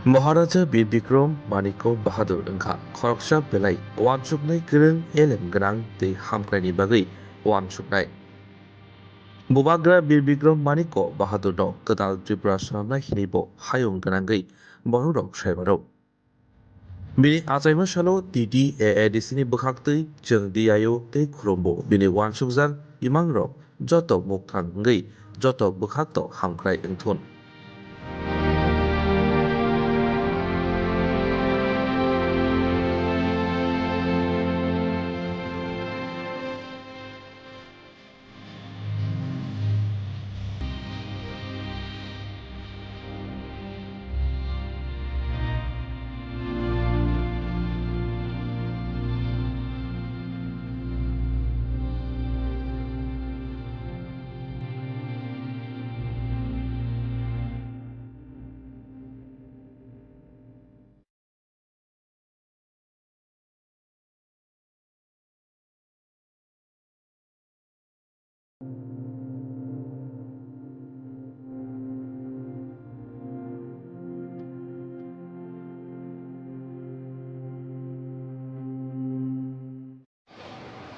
महाराजा बीर बिक्रम मानिक बाहादुर ओंखा खरगसा बेलाय वानसुकनाय गोरों एलेम गोनां दै हामख्रायनि बागै वानसुकनाय बबाग्रा बीर बिक्रम मानिक बाहादुर दं गोदान त्रिपुरा सोनाबना हिनिबो हायुं गोनांगै बनुदं साइबाराव बिनि आजायमो सालो टीटी एएडीसीनि बोखाक्तै जों दियायो तै खुरमबो बिनि वानसुकजां इमांरो जत मुक्तांगै जत बोखाक्त हामख्राय ओंथुन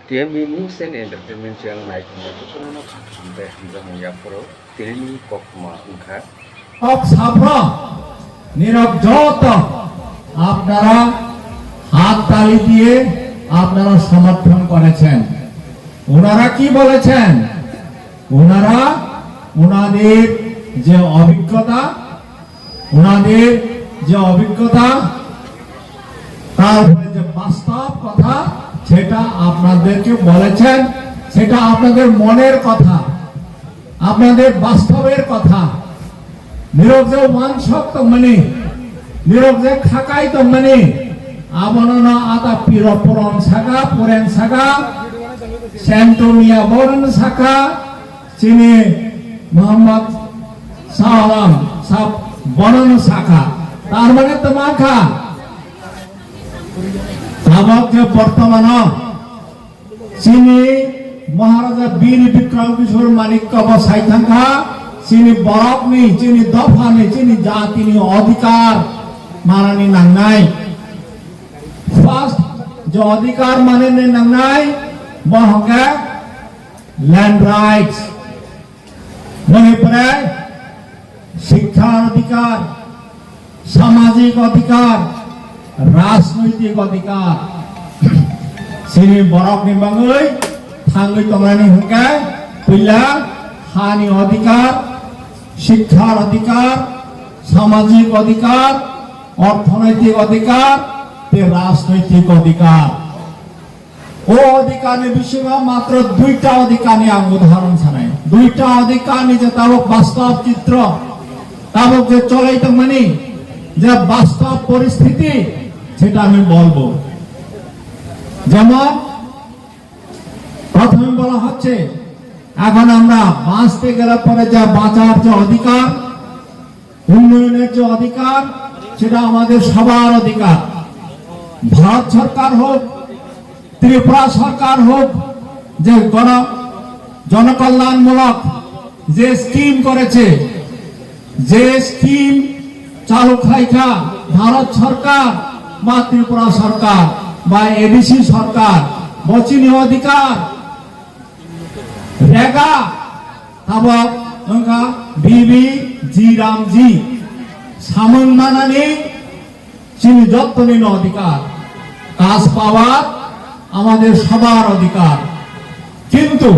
TMB News and Entertainment Channel naiknya itu sampai hamzah yang pro TMB kokma ungkha ছাত্র নীরব যত আপনারা হাত তালি দিয়ে আপনারা সমর্থন করেছেন। ওনারা কি বলেছেন? ওনারা ওনাদের যে অভিজ্ঞতা তারপরে যে বাস্তব কথা সেটা আপনাদেরকে বলেছেন, সেটা আপনাদের মনের কথা, আপনাদের বাস্তবের কথা। নীরব যে ওয়ানশক তো মানে নীরব যে খাকাই তো মানে আবনন আতা পিরপরন সাগা পরেন সাগা সেন্টোমিয়া বরন সাকা চিনি মোহাম্মদ সালাম সব বরন সাকা তার মানে তো মাখা সাবকে বর্তমান চিনি মহারাজা বীর বিক্রম কিশোর মানিক বসাই থাকা চিনি বরফ নেই, চিনি দফা নেই, চিনি জাতিনি অধিকার মানানি নাংনাই ফার্স্ট যে অধিকার মানে নাংনাই বহকে ল্যান্ড রাইটস মনে শিক্ষার অধিকার, সামাজিক অধিকার, রাজনৈতিক অধিকার চিনি বরফ নিবাঙ্গই থাঙ্গই তমানি হকে পইলা হানি অধিকার, শিক্ষার অধিকার, সামাজিক অধিকার, অর্থনৈতিক অধিকার, রাজনৈতিক অধিকার ও অধিকার বিষয়ে মাত্র দুইটা অধিকার নিয়ে আমি উদাহরণ ছাড়াই দুইটা অধিকার নিজে তাবক বাস্তব চিত্র তাবক যে চলাইতে মানে যে বাস্তব পরিস্থিতি সেটা আমি বলবো। যেমন প্রথমে বলা হচ্ছে এখন আমরা বাঁচতে গেলে পরে যা বাঁচার যে অধিকার, উন্নয়নের যে অধিকার, সেটা আমাদের সবার অধিকার। ভারত সরকার হোক, ত্রিপুরা সরকার হোক, যে জনকল্যাণমূলক যে স্কিম করেছে, যে স্কিম চালু খাইখা ভারত সরকার বা ত্রিপুরা সরকার বা এডিসি সরকার বচিনি অধিকার রেগা তাবক ওঙ্কা বিবি জি রামজি সামন মানানি চিনি যত্তনীন অধিকার কাজ পাওয়ার আমাদের সবার অধিকার। কিন্তু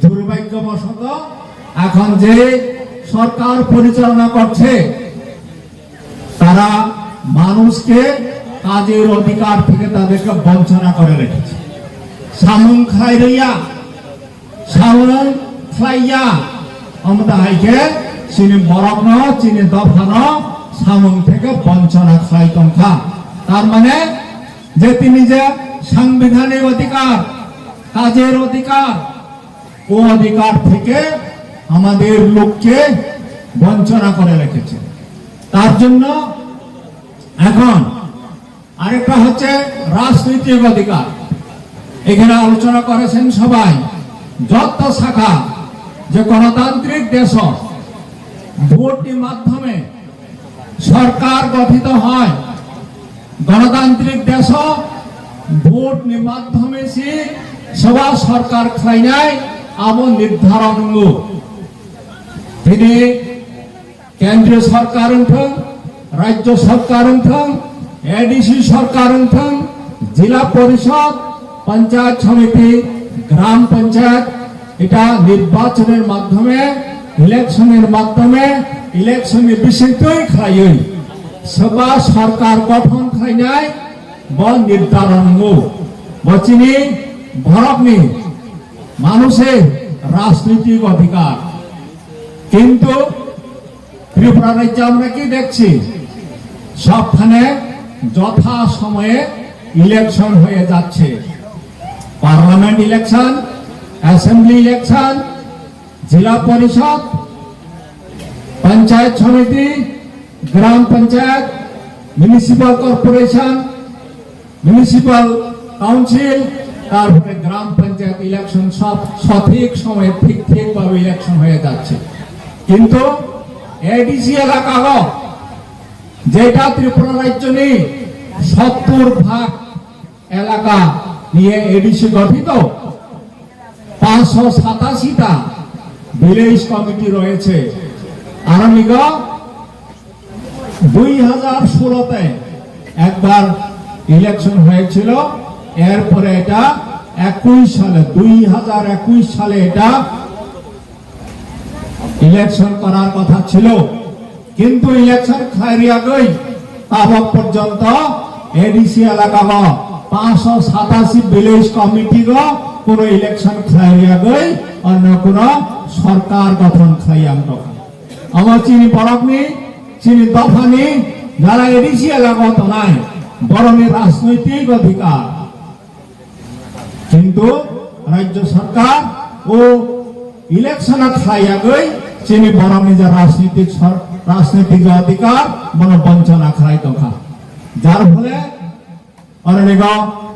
দুর্ভাগ্যবশত এখন যে সরকার পরিচালনা করছে তারা মানুষকে কাজের অধিকার থেকে তাদেরকে বঞ্চনা করে রেখেছে। সামন খাইরিয়া সামন খাইয়া আমরা হাইকে চিনি বরফ ন চিনি দফা ন সামন থেকে বঞ্চনা খাই তংখা তার মানে যে তিনি যে সাংবিধানিক অধিকার, কাজের অধিকার, ও অধিকার থেকে আমাদের লোককে বঞ্চনা করে রেখেছে। তার জন্য এখন আরেকটা হচ্ছে রাজনৈতিক অধিকার। এখানে আলোচনা করেছেন সবাই যত শাখা যে গণতান্ত্রিক দেশ ভোটের মাধ্যমে সরকার গঠিত হয় গণতান্ত্রিক দেশ ভোট মাধ্যমে সভা সরকার খাইনায় আমন নির্ধারণ তিনি কেন্দ্রীয় সরকার রাজ্য সরকার এডিসি সরকার জেলা পরিষদ পঞ্চায়েত সমিতি গ্রাম পঞ্চায়েত এটা নির্বাচনের মাধ্যমে ইলেকশনের বিষয়টাই খাই সভা সরকার গঠন খাই নাই বল নির্ধারণ বচিনি ভরকনি মানুষের রাজনৈতিক অধিকার কিন্তু ত্রিপুরা রাজ্যে আমরা কি দেখছি সবখানে যথা সময়ে ইলেকশন হয়ে যাচ্ছে পার্লামেন্ট ইলেকশন অ্যাসেম্বলি ইলেকশন জেলা পরিষদ পঞ্চায়েত সমিতি গ্রাম panchayat municipal corporation municipal council তারপরে গ্রাম পঞ্চায়েত ইলেকশন সব সঠিক সময়ে ঠিকভাবে ইলেকশন হয়ে যাচ্ছে কিন্তু এডিসি এলাকা যেটা ত্রিপুরা রাজ্য নেই 70% এলাকা নিয়ে এডিসি গঠিত 587টা ভিলেজ কমিটি রয়েছে আরমিগ 2016-তে একবার ইলেকশন হয়েছিল এরপরে এটা 2021 সালে এটা ইলেকশন করার কথা ছিল কিন্তু ইলেকশন খাইরিয়া গই তাবক পর্যন্ত এডিসি এলাকা 587 ভিলেজ কমিটি কোন ইলেকশন খাইরিয়া গই অন্য কোন সরকার গঠন খাইয়াম আমার চিনি বরকনি চিনি দফানি যারা এডিসি এলাকা তো নাই বরং রাজনৈতিক অধিকার কিন্তু রাজ্য সরকার ও ইলেকশন খাইয়া গই চিনি বরং নিজের রাজনৈতিক অধিকার বঞ্চনা খাই তখা যার ফলে অনেক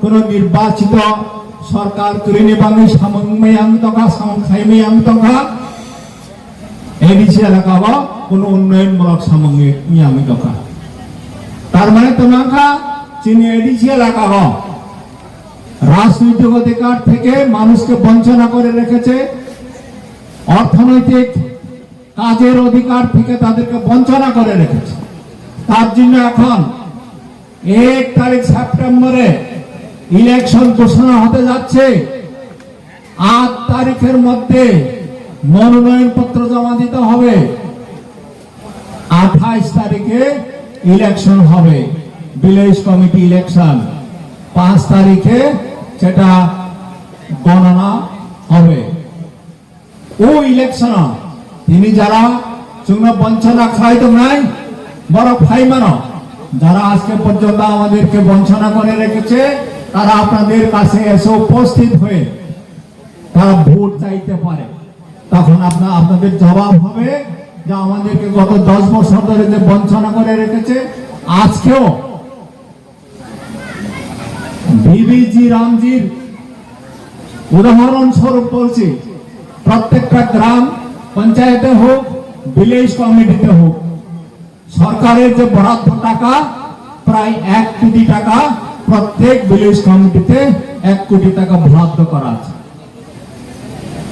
কোন নির্বাচিত সরকার করিনি বাংলি সামং তখা সামং খাইমেই আমি তখা এডিসি এলাকা কোন উন্নয়নমূলক সামগ্রী আমি তখা তার মানে তোমাকে চিনি এডিসি এলাকা রাজনৈতিক অধিকার থেকে মানুষকে বঞ্চনা করে রেখেছে অর্থনৈতিক কাজের অধিকার থেকে তাদেরকে বঞ্চনা করে রেখেছে তার জন্য এখন 1 তারিখ সেপ্টেম্বরে ইলেকশন ঘোষণা হতে যাচ্ছে 8 তারিখের মধ্যে মনোনয়ন পত্র জমা দিতে হবে 28 তারিখে ইলেকশন হবে ভিলেজ কমিটি ইলেকশন 5 তারিখে সেটা গণনা হবে ও ইলেকশন তিনি যারা চুঙ্গা বঞ্চনা খাই তো নাই বড় খাই মানো যারা আজকে পর্যন্ত আমাদেরকে বঞ্চনা করে রেখেছে তারা আপনাদের কাছে এসে উপস্থিত হয়ে তারা ভোট চাইতে পারে তখন আপনাদের জবাব হবে যে আমাদেরকে গত 10 বছর ধরে যে বঞ্চনা করে রেখেছে আজকেও বিবিজি রামজির উদাহরণ স্বরূপ বলছি প্রত্যেকটা গ্রাম পঞ্চায়েতে হোক ভিলেজ কমিটিতে হোক সরকারের যে বরাদ্দ টাকা প্রায় 1 কোটি টাকা প্রত্যেক ভিলেজ কমিটিতে 1 কোটি টাকা বরাদ্দ করা আছে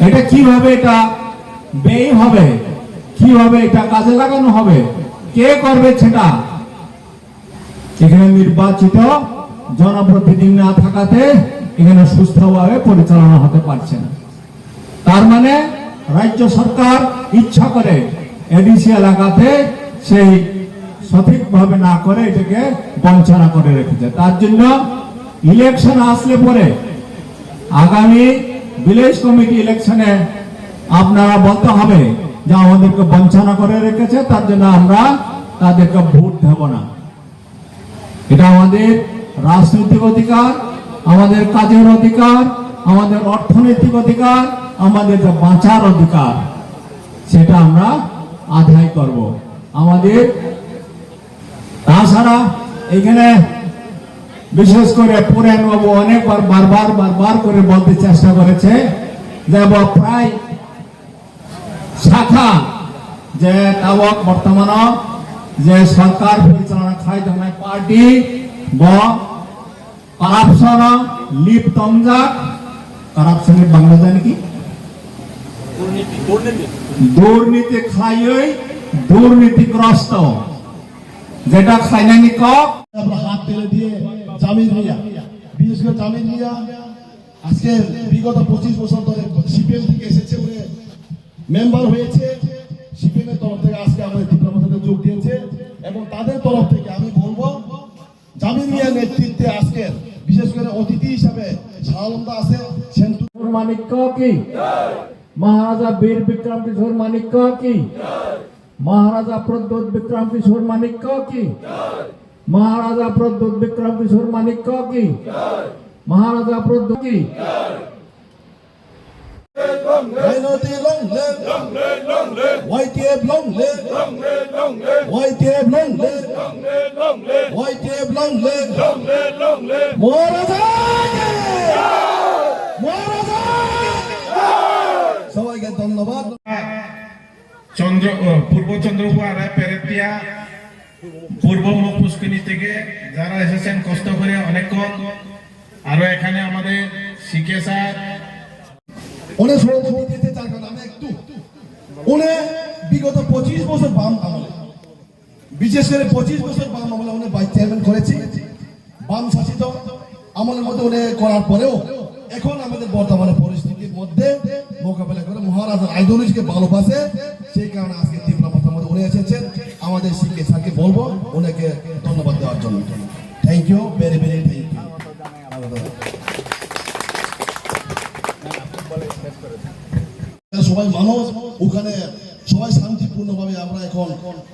এটা কিভাবে এটা ব্যয় হবে কিভাবে এটা কাজে লাগানো হবে কে করবে সেটা এখানে নির্বাচিত জনপ্রতিনিধি না থাকাতে এখানে সুস্থভাবে পরিচালনা হতে পারছে না তার মানে রাজ্য সরকার ইচ্ছা করে এডিসি এলাকাতে সেই সঠিকভাবে না করে এটাকে বঞ্চনা করে রেখেছে তার জন্য ইলেকশন আসলে পরে আগামী ভিলেজ কমিটি ইলেকশনে আপনারা বলতে হবে যে আমাদেরকে বঞ্চনা করে রেখেছে তার জন্য আমরা তাদেরকে ভোট দেব না এটা আমাদের রাজনৈতিক অধিকার আমাদের কাজের অধিকার আমাদের অর্থনৈতিক অধিকার আমাদের যে বাঁচার অধিকার সেটা আমরা আদায় করব আমাদের তাছাড়া এখানে বিশেষ করে পুরান বাবু অনেকবার বারবার করে বলতে চেষ্টা করেছে যে প্রায় শাখা যে তাবক বর্তমান যে সরকার পরিচালনা খায় জামাই পার্টি বা কারাপশন লিপ্ত কারাপশনের বাংলা জানি কি দুর্নীতি খাইয়ে দুর্নীতিগ্রস্ত যেটা খাইনানি কক আমরা হাত টেনে দিয়ে জামিন মিয়া, বিশেষ করে জামিন মিয়া আজকে বিগত 25 বছর ধরে সিপিএম থেকে এসেছে, উনি মেম্বার হয়েছে সিপিএম এর তরফ থেকে, আজকে আমাদের ডিপ্লোমাতে যোগ দিয়েছে এবং তাদের তরফ থেকে আমি বলবো জামিন মিয়ার নেতৃত্বে আজকে বিশেষ করে অতিথি হিসাবে শাহালমদা আছে, সেন্টু মানিক্য কি মহারাজা বীর বিক্রম কিশোর মানিক্য কি মহারাজা প্রদ্যোৎ বিক্রম কিশোর মানিক্য কি মহারাজা প্রদ্যোৎ বিক্রম কিশোর মানিক্য কি মহারাজা প্রদ্যোৎ কি minority long live YTF long live YTF long live YTF long live Maharaja Maharaja সবাইকে ধন্যবাদ। পূর্ব চন্দ্রপুর পেরেতিয়া পূর্ব মুখ পুষ্কিনী থেকে যারা এসেছেন কষ্ট করে অনেকক্ষণ, আরো এখানে আমাদের শিখে স্যার অনেক সভাপতি দিতে চার কারণ আমি একটু উনি বিগত 25 বছর বাম আমলে, বিশেষ করে 25 বছর বাম আমলে উনি ভাইস চেয়ারম্যান করেছে, বাম শাসিত আমলের মধ্যে উনি করার পরেও এখন আমাদের বর্তমানে পরিস্থিতির মধ্যে মোকাবেলা করে মহারাজার আইডিওলজিকে ভালোবাসে, সেই কারণে আজকে তীব্রতার মধ্যে উনি এসেছেন। আমাদের শিক্ষে স্যারকে বলবো ওনাকে ধন্যবাদ দেওয়ার জন্য। Thank you, very very thank you. সবাই মানুষ ওখানে সবাই শান্তিপূর্ণভাবে আমরা এখন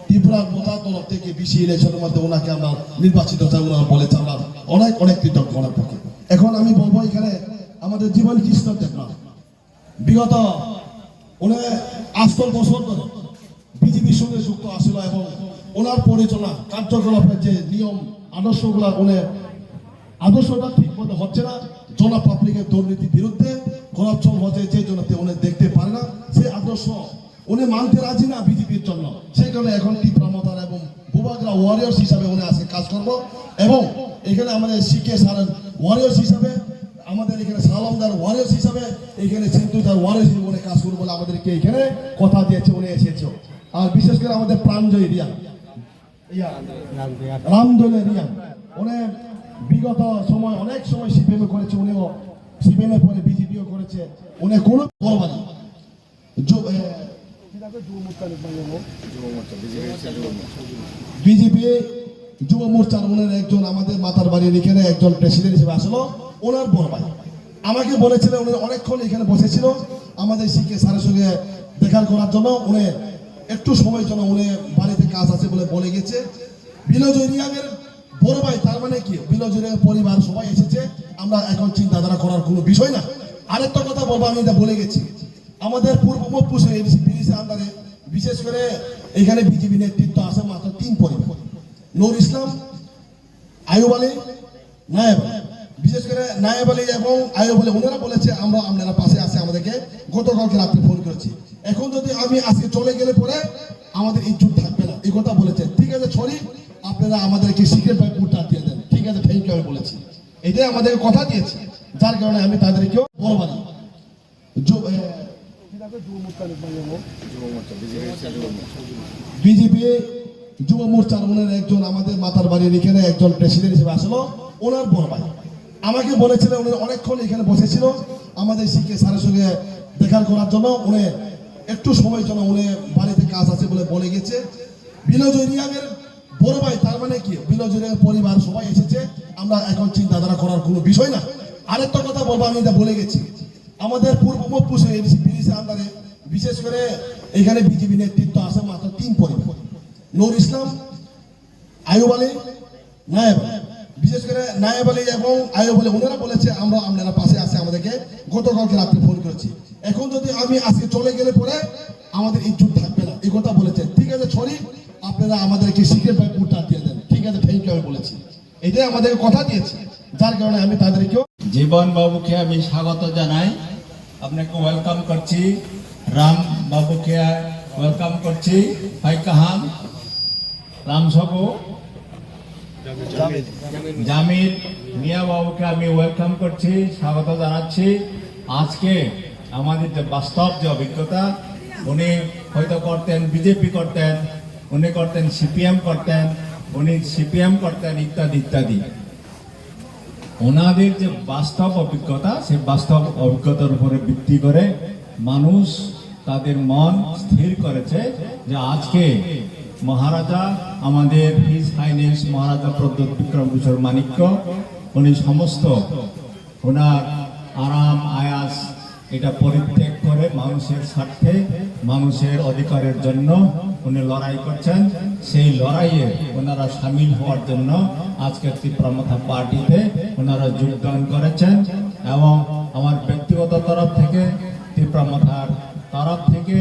ত্রিপুরার মোতার তরফ থেকে বিসি ইলেকশনের মধ্যে ওনাকে আমরা নির্বাচিত চাই, ওনারা বলেছে আমরা অনেক অনেক কৃতজ্ঞ ওনার পক্ষে। এখন আমি বলবো এখানে আমাদের জীবন কৃষ্ণ দেবনাথ বিগত উনি 8 বছর ধরে বিজেপির সঙ্গে যুক্ত আসছিল এবং ওনার পরিচালনা কার্যকলাপের যে নিয়ম আদর্শগুলো উনি আদর্শটা ঠিক মতো হচ্ছে না, জনপাবলিকের দুর্নীতির বিরুদ্ধে করাপশন হচ্ছে, যে জন্য উনি দেখতে পারে না, সেই আদর্শ উনি মানতে রাজি না বিজেপির জন্য। সেই কারণে এখন তীব্রমতার এবং বুবাগরা ওয়ারিয়ার্স হিসাবে উনি আজকে কাজ করব এবং এখানে আমাদের শিখে সারেন ওয়ারিয়ার্স হিসাবে, আমাদের এখানে শাহালমদার ওয়ারিয়ার্স হিসাবে, এখানে সেন্টুদার ওয়ারিয়ার্স হিসেবে উনি কাজ করবো বলে আমাদেরকে এখানে কথা দিয়েছে, উনি এসেছে। আর বিশেষ করে আমাদের প্রাণজয়ী রিয়া রামদোলে রিয়া উনি বিগত সময় অনেক সময় সিপিএম করেছে, উনিও সিপিএম পরে বিজেপিও করেছে, উনি কোনো করবে না। বিজেপি যুব মোর্চার উনার একজন আমাদের মাতার বাড়ির এখানে একজন প্রেসিডেন্ট হিসেবে আসলো, ওনার বড় ভাই আমাকে বলেছিলেন, উনি অনেকক্ষণ এখানে বসেছিল আমাদের শিখে স্যারের সঙ্গে দেখা করার জন্য, উনি একটু সময়ের জন্য উনি বাড়িতে কাজ আছে বলে বলে গেছে। বিনোজয় রিয়াংয়ের বড় ভাই, তার মানে কি বিনোজয় রিয়াংয়ের পরিবার সবাই এসেছে, আমরা এখন চিন্তাধারা করার কোনো বিষয় না। আরেকটা কথা বলবো, আমি এটা বলে গেছি, আমাদের পূর্ব মুখপুষে আন্ডারে বিশেষ করে এখানে বিজেপি নেতৃত্ব আছে মাত্র 3 পরিবার, নূর ইসলাম, আয়ুব আলী, নায়েব আলী। বিশেষ করে নায়েব আলী এবং আয়ুব আলী ওনারা বলেছে আমরা আপনারা পাশে আছে, আমাদেরকে গতকালকে রাত্রে ফোন করেছি। এখন যদি আমি আজকে চলে গেলে পরে আমাদের ইজ্জত থাকবে না, এই কথা বলেছে। ঠিক আছে সরি, আপনারা আমাদেরকে সিক্রেট ভাই ভোটটা দিয়ে দেন, ঠিক আছে থ্যাংক ইউ আমি বলেছি, এটাই আমাদেরকে কথা দিয়েছে, যার কারণে আমি তাদেরকেও বলবো না। বিজেপি যুব মোর্চার উনার একজন আমাদের মাতার বাড়ির এখানে একজন প্রেসিডেন্ট হিসেবে আসলো, ওনার বড় ভাই আমাকে বলেছিলেন, উনি অনেকক্ষণ এখানে বসেছিল আমাদের শিখে স্যারের সঙ্গে দেখা করার জন্য, উনি একটু সময়ের জন্য উনি বাড়িতে কাজ আছে বলে বলে গেছে। বিনোজয় রিয়াংয়ের বড় ভাই, তার মানে কি বিনোজয় রিয়াংয়ের পরিবার সবাই এসেছে, আমরা এখন চিন্তাধারা করার কোনো বিষয় না। আরেকটা কথা বলবো, আমি এটা বলে গেছি, আমাদের পূর্ব মুখপুষে আন্ডারে বিশেষ করে এখানে বিজেপি নেতৃত্ব আছে মাত্র 3 পরিবার, নূর ইসলাম, আয়ুব আলী, নায়েব আলী। বিশেষ করে নায়েব আলী এবং আয়ুব আলী ওনারা বলেছে আমরা আপনারা পাশে আছে, আমাদেরকে গতকালকে রাত্রে ফোন করেছি। এখন যদি আমি আজকে চলে গেলে পরে আমাদের ইজ্জত থাকবে না, এই কথা বলেছে। ঠিক আছে সরি, আপনারা আমাদেরকে সিক্রেট ভাই ভোটটা দিয়ে দেন, ঠিক আছে থ্যাংক ইউ আমি বলেছি, এটাই আমাদেরকে কথা দিয়েছে, যার কারণে আমি তাদেরকেও। জীবন বাবুকে আমি স্বাগত জানাই, আপনাকে ওয়েলকাম করছি। রাম বাবুকে ওয়েলকাম করছি। ভাই কাহান রামসাবু জামির মিয়া বাবুকে আমি ওয়েলকাম করছি, স্বাগত জানাচ্ছি। আজকে আমাদের যে বাস্তব যে অভিজ্ঞতা, উনি হয়তো করতেন বিজেপি করতেন, উনি করতেন সিপিএম করতেন, উনি সিপিএম করতেন ইত্যাদি ইত্যাদি। ওনাদের যে বাস্তব অভিজ্ঞতা, সেই বাস্তব অভিজ্ঞতার উপরে ভিত্তি করে মানুষ তাদের মন স্থির করেছে যে আজকে মহারাজা আমাদের হিজ হাইনেস মহারাজা প্রদ্যোৎ বিক্রম কিশোর মাণিক্য, উনি সমস্ত ওনার আরাম আয়াস এটা পরিত্যাগ করে মানুষের স্বার্থে, মানুষের অধিকারের জন্য উনি লড়াই করছেন। সেই লড়াইয়ে ওনারা সামিল হওয়ার জন্য আজকে তীব্রমাথা পার্টিতে ওনারা যোগদান করেছেন। এবং আমার ব্যক্তিগত তরফ থেকে, তীব্রমাথার তরফ থেকে,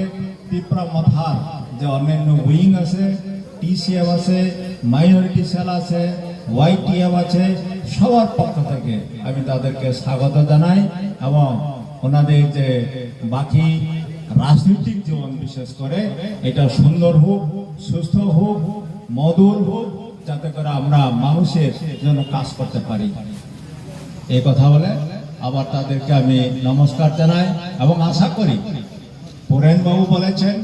তীব্রমাথার যে অন্যান্য উইং আছে, টিসিএফ আছে, মাইনরিটি সেল আছে, ওয়াইটিএফ আছে, সবার পক্ষ থেকে আমি তাদেরকে স্বাগত জানাই। এবং ওনাদের যে বাকি রাজনৈতিক জীবন বিশেষ করে এটা সুন্দর হোক, সুস্থ হোক, মধুর হোক, যাতে করে আমরা মানুষের জন্য কাজ করতে পারি। এই কথা বলে আবার তাদেরকে আমি নমস্কার জানাই এবং আশা করি পুরেন বাবু বলেছেন